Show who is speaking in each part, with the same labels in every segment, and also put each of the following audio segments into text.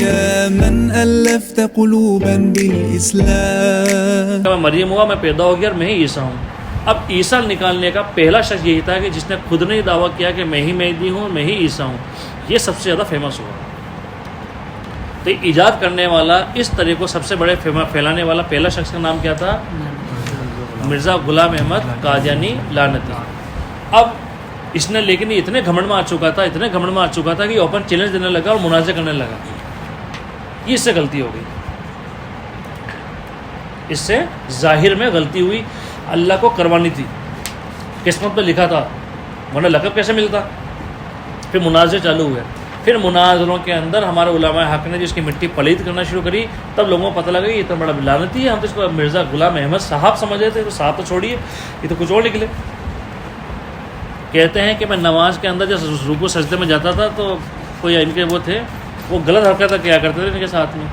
Speaker 1: يا من ألفت قلوبا بالإسلام.
Speaker 2: میں مریم ہوا، میں پیدا ہو گیا اور میں ہی عیسیٰ ہوں. اب عیسیٰ نکالنے کا پہلا شخص یہی تھا کہ جس نے خود نے دعویٰ کیا کہ میں ہی مہدی ہوں، میں ہی عیسیٰ ہوں. یہ سب سے زیادہ فیمس ہوا. تو ایجاد کرنے والا، اس طرح کو سب سے بڑے پھیلانے والا پہلا شخص کا نام کیا تھا؟ مرزا غلام احمد قادیانی لعنتی. اب اس نے لیکن اتنے گھمنڈ میں آ چکا تھا کہ اوپن چیلنج دینے لگا اور منازع کرنے لگا. یہ اس سے غلطی ہو گئی، اس سے ظاہر میں غلطی ہوئی. اللہ کو کروانی تھی، قسمت پہ لکھا تھا، ورنہ لقب کیسے ملتا؟ پھر مناظر چالو ہوئے. پھر مناظروں کے اندر ہمارے علماء حق نے جس کی مٹی پلیت کرنا شروع کری، تب لوگوں کو پتہ لگا یہ اتنا بڑا لعنتی ہے. ہم تو اس کو مرزا غلام احمد صاحب سمجھے تھے، تو صاحب تو چھوڑیے، یہ تو کچھ اور نکلے. کہتے ہیں کہ میں نماز کے اندر جب رکوع سجدے میں جاتا تھا تو کوئی ان کے وہ تھے، وہ غلط حرکتیں کیا کرتے تھے ان کے ساتھ میں.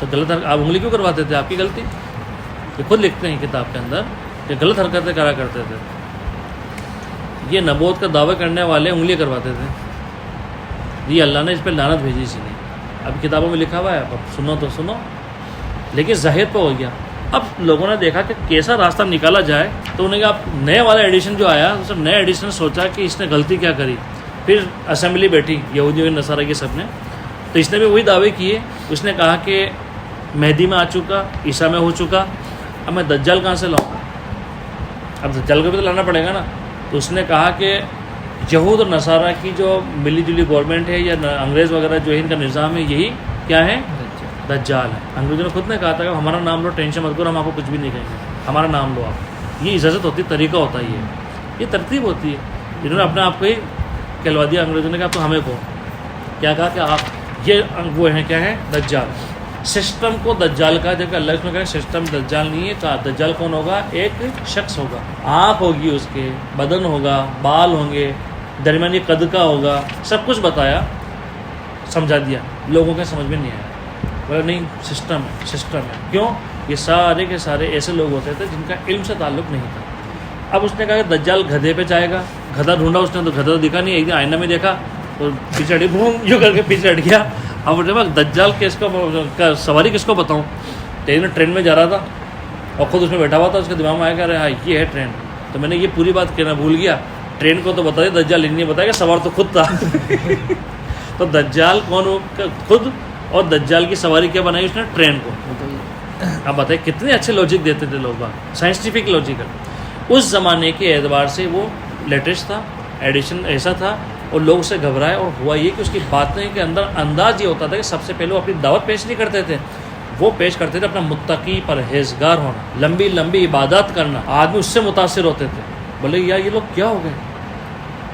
Speaker 2: تو غلط آپ انگلی کیوں کرواتے تھے؟ آپ کی غلطی. یہ خود لکھتے ہیں کتاب کے اندر کہ غلط حرکتیں کرا کرتے تھے. یہ نبوت کا دعویٰ کرنے والے انگلی کرواتے تھے. یہ اللہ نے اس پہ لعنت بھیجی اسی لیے. اب کتابوں میں لکھا ہوا ہے، اب سنو تو سنو، لیکن ظاہر پہ ہو گیا. اب لوگوں نے دیکھا کہ کیسا راستہ نکالا جائے، تو انہیں کہا اب نئے والا ایڈیشن جو آیا، اس نئے ایڈیشن نے سوچا کہ اس نے غلطی کیا کری. پھر اسمبلی بیٹھی یہودیوں کے نصارہ کے سب نے، تو اس نے بھی وہی دعوے کیے. اس نے کہا کہ مہدی میں آ چکا، عیسیٰ میں ہو چکا، اب میں دجال کہاں سے لاؤں؟ اب دجال کو بھی تو لانا پڑے گا نا. تو اس نے کہا کہ یہود اور نصارہ کی جو ملی جلی گورنمنٹ ہے یا انگریز وغیرہ جو ہے ان کا نظام ہے، یہی کیا ہے؟ دجال ہے. انگریزوں نے خود نے کہا تھا کہ ہمارا نام لو، ٹینشن مت کرو، ہم آپ کو کچھ بھی نہیں کہیں گے، ہمارا نام لو آپ. یہ اجازت ہوتی ہے، طریقہ ہوتا ہے، یہ ترتیب ہوتی ہے. جنہوں نے اپنے آپ کو ہی کہلوا دیا انگریزوں نے کہا تو ہمیں کو کیا کہا کہ آپ یہ وہ ہیں، کیا ہے؟ دجال. سسٹم کو دجال کا، جبکہ اللہ اس میں کہا سسٹم دجال نہیں ہے. کہا دجال کون ہوگا؟ ایک شخص ہوگا، آنکھ ہوگی اس کے، بدن ہوگا، بال ہوں گے، درمیانی قد کا ہوگا، سب کچھ بتایا، سمجھا دیا. لوگوں کے سمجھ میں نہیں آیا. بولا نہیں، سسٹم ہے. کیوں؟ یہ سارے کے سارے ایسے لوگ ہوتے تھے جن کا علم سے تعلق نہیں تھا. اب اس نے کہا کہ دجال گدھے پہ جائے گا. گدھا ڈھونڈا اس نے تو گدھا تو دکھا نہیں. ایک دن آئینہ میں دیکھا تو پیچھے ہٹ گھوم جو کر کے پیچھے ہٹ گیا. اب بولے دجال کس کو سواری کس کو بتاؤں؟ ٹرین میں جا رہا تھا اور خود اس میں بیٹھا ہوا تھا. اس کے دماغ میں آیا کہ ارے ہاں یہ ہے ٹرین. تو میں نے یہ پوری بات کہنا بھول گیا، ٹرین کو تو بتا دیا، دجال نہیں بتایا کہ سوار تو خود تھا. تو دجال کون؟ خود. اور دجال کی سواری کیا بنائی اس نے؟ ٹرین کو. اب بتائیے کتنے اچھے لاجک دیتے تھے لوگ، سائنٹیفک لاجک. اس زمانے کے اعتبار سے وہ لیٹسٹ تھا، ایڈیشن ایسا تھا، اور لوگ اسے گھبرائے. اور ہوا یہ کہ اس کی باتیں کے اندر انداز یہ ہوتا تھا کہ سب سے پہلے وہ اپنی دعوت پیش نہیں کرتے تھے، وہ پیش کرتے تھے اپنا متقی پرہیزگار ہونا، لمبی لمبی عبادت کرنا. آدمی اس سے متاثر ہوتے تھے. بولے یار یہ لوگ کیا ہو گئے؟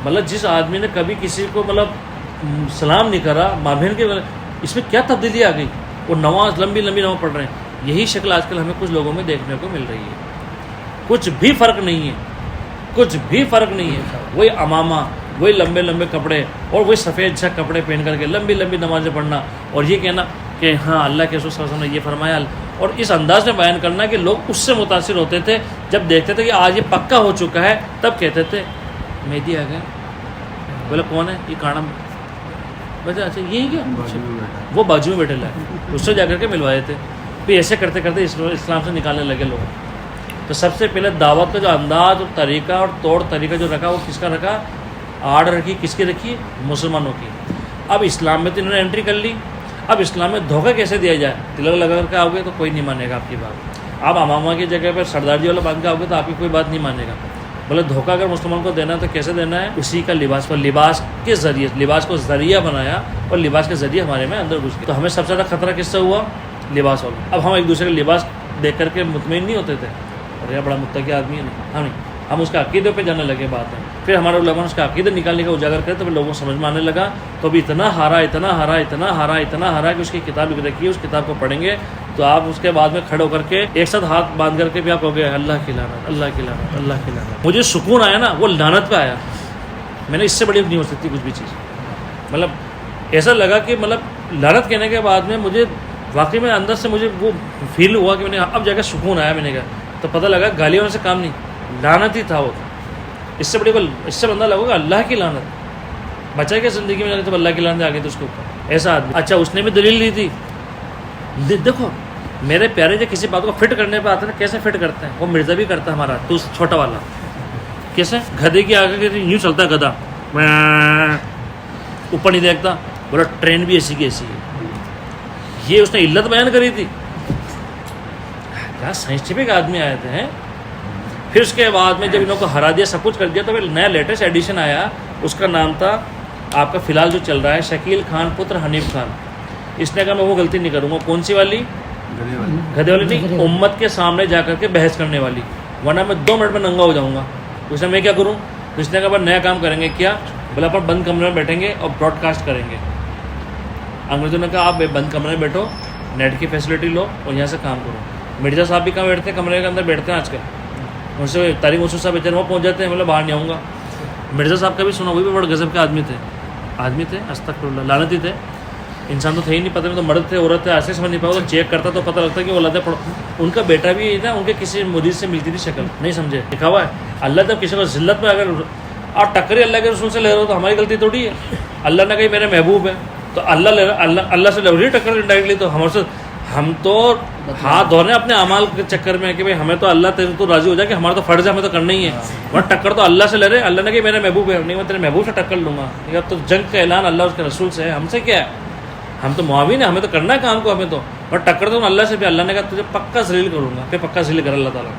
Speaker 2: مطلب جس آدمی نے کبھی کسی کو سلام نہیں کرا، ماں بہن کے، اس میں کیا تبدیلی آ گئی؟ وہ نماز لمبی نماز پڑھ رہے ہیں. یہی شکل آج کل ہمیں کچھ لوگوں میں دیکھنے کو مل رہی ہے. کچھ بھی فرق نہیں ہے. وہی امامہ، وہی لمبے لمبے کپڑے، اور وہی سفید چھک کپڑے پہن کر کے لمبی لمبی نمازیں پڑھنا، اور یہ کہنا کہ ہاں اللہ کے رسول صلی اللہ علیہ وسلم نے یہ فرمایا. اور اس انداز میں بیان کرنا کہ لوگ اس سے متاثر ہوتے تھے. جب دیکھتے تھے کہ آج یہ پکا ہو چکا ہے، تب کہتے تھے مہدی آ گئے. بولے کون ہے؟ یہ کاڑا. ویسے اچھا یہی کیا؟ وہ بازو میں بیٹھے لائے، اس سے جا کر کے ملوائے تھے. پھر ایسے کرتے کرتے اسلام سے نکالنے لگے لوگ. تو سب سے پہلے دعوت کا جو انداز اور طریقہ اور طور طریقہ جو رکھا، وہ کس کا رکھا؟ آرڈر رکھی. کس کی رکھی؟ مسلمانوں کی. اب اسلام میں تو انہوں نے انٹری کر لی. اب اسلام میں دھوکہ کیسے دیا جائے؟ تلک لگا کر کے آؤ گے تو کوئی نہیں مانے گا آپ کی بات. آپ امامہ کی جگہ پر سردار جی والا باندھ کے آؤ گے تو آپ کی کوئی بات نہیں مانے گا. بولے دھوکہ اگر مسلمان کو دینا ہے تو کیسے دینا ہے؟ اسی کا لباس پر، لباس کے ذریعے، لباس کو ذریعہ بنایا اور لباس کے ذریعے ہمارے میں اندر گھس گئے. تو ہمیں سب سے زیادہ خطرہ کس سے ہوا؟ لباس والا. اب ہم ایک دوسرے کا لباس دیکھ کر کے مطمئن نہیں ہوتے تھے، ارے بڑا متقی آدمی ہے. نہیں، ہم اس کے عقیدے پہ جانے لگے. بات ہے پھر ہمارے علماء نے اس کا عقیدہ نکالنے کا اجاگر کرے تو پھر لوگوں کو سمجھ میں آنے لگا. تو ابھی اتنا ہارا کہ اس کی کتاب لکھ رکھی ہے، اس کتاب کو پڑھیں گے تو آپ اس کے بعد میں کھڑے ہو کر کے ایک ساتھ ہاتھ باندھ کر کے بھی آپ کہو گے اللہ کی لعنت، اللہ کی لعنت، اللہ کی لعنت. مجھے سکون آیا نا، وہ لعنت پہ آیا. میں نے اس سے بڑی نہیں ہو سکتی کچھ بھی چیز. مطلب ایسا لگا کہ لعنت کہنے کے بعد میں مجھے واقعی میں اندر سے مجھے وہ فیل ہوا کہ میں نے اب جا کے سکون آیا. میں نے کہا تو پتہ لگا گالی ہونے سے کام نہیں، لعنت ہی تھا وہ. اس سے بڑی اس سے بندہ لگا اللہ کی لعنت. بچہ کے زندگی میں جانے تو اللہ کی لعنت آ گئی تو اس کے اوپر ایسا آدمی. اچھا اس نے بھی دلیل لی تھی. دیکھو میرے پیارے جو کسی بات کو فٹ کرنے پہ آتے ہیں کیسے فٹ کرتے ہیں, وہ مرزا بھی کرتا ہے ہمارا, تو چھوٹا والا کیسے گدھے کی آگے یوں چلتا ہے گدھا, اوپر نہیں دیکھتا, بولا ٹرین بھی ایسی کی ایسی ہے. یہ اس نے علت بیان کری تھی. کیا سائنٹیفک آدمی آئے تھے ہیں. پھر اس کے بعد میں جب انہوں کو ہرا دیا سب کچھ کر دیا تو پھر نیا لیٹسٹ ایڈیشن آیا, اس کا نام تھا آپ کا فی الحال جو چل رہا ہے شکیل خان پتر حنیف خان. اس نے کہا میں وہ غلطی نہیں کروں گا. کون سی والی؟ گدھے والی نہیں, امت کے سامنے جا کر کے بحث کرنے والی, ورنہ میں 2 منٹ میں ننگا ہو جاؤں گا. اس نے میں کیا کروں؟ اس نے کہا نیا کام کریں گے. کیا؟ بولا اپن بند کمرے میں بیٹھیں گے اور براڈ کاسٹ کریں گے. انگریزوں نے کہا آپ بند کمرے میں بیٹھو, نیٹ کی فیسلٹی لو اور یہاں سے کام کرو. مرزا صاحب بھی کہاں بیٹھتے ہیں؟ کمرے کے اندر بیٹھتے ہیں آج کل. ان سے طارق مسعود صاحب بیچارے وہ پہنچ جاتے ہیں, مطلب باہر نہیں آؤں گا. مرزا صاحب کا بھی سنا, وہ بھی بڑے غضب کے آدمی تھے, استغفر اللہ, لعنتی تھے. انسان تو تھے ہی نہیں, پتہ نہیں تو مرد تھے عورت تھے ایسے سمجھ نہیں پاؤ. تو چیک کرتا تو پتہ لگتا کہ وہ اللہ پڑھو. ان کا بیٹا بھی نا ان کے کسی مرید سے ملتی تھی شکل, نہیں سمجھے, لکھا ہوا ہے. اللہ جب کسی کو ذلت میں اگر آپ ٹکری اللہ کے رسول سے لے رہے ہو تو ہماری غلطی تھوڑی ہے. اللہ نے کہی میرے محبوب ہے تو اللہ سے لے رہی ٹکر انڈائریکٹلی. تو ہم تو ہاتھ دھونے اپنے اعمال کے چکر میں کہ بھائی ہمیں تو اللہ تیرے تو راضی ہو جائے کہ ہمارا تو فرض ہے, ہمیں تو کرنا ہی ہے. اور ٹکر تو اللہ سے لے رہے, اللہ نے کہ میرے محبوب ہے, نہیں میں تیرے محبوب سے ٹکر لوں گا. اب تو جنگ کا اعلان اللہ اس کے رسول سے ہے, ہم سے کیا ہے؟ ہم تو معاون ہیں, ہمیں تو کرنا ہے کام کو, ہمیں تو. اور ٹکر تو اللہ سے بھی, اللہ نے کہا تجھے پکا ذلیل کروں گا, پھر پکا ذلیل کر اللہ تعالیٰ.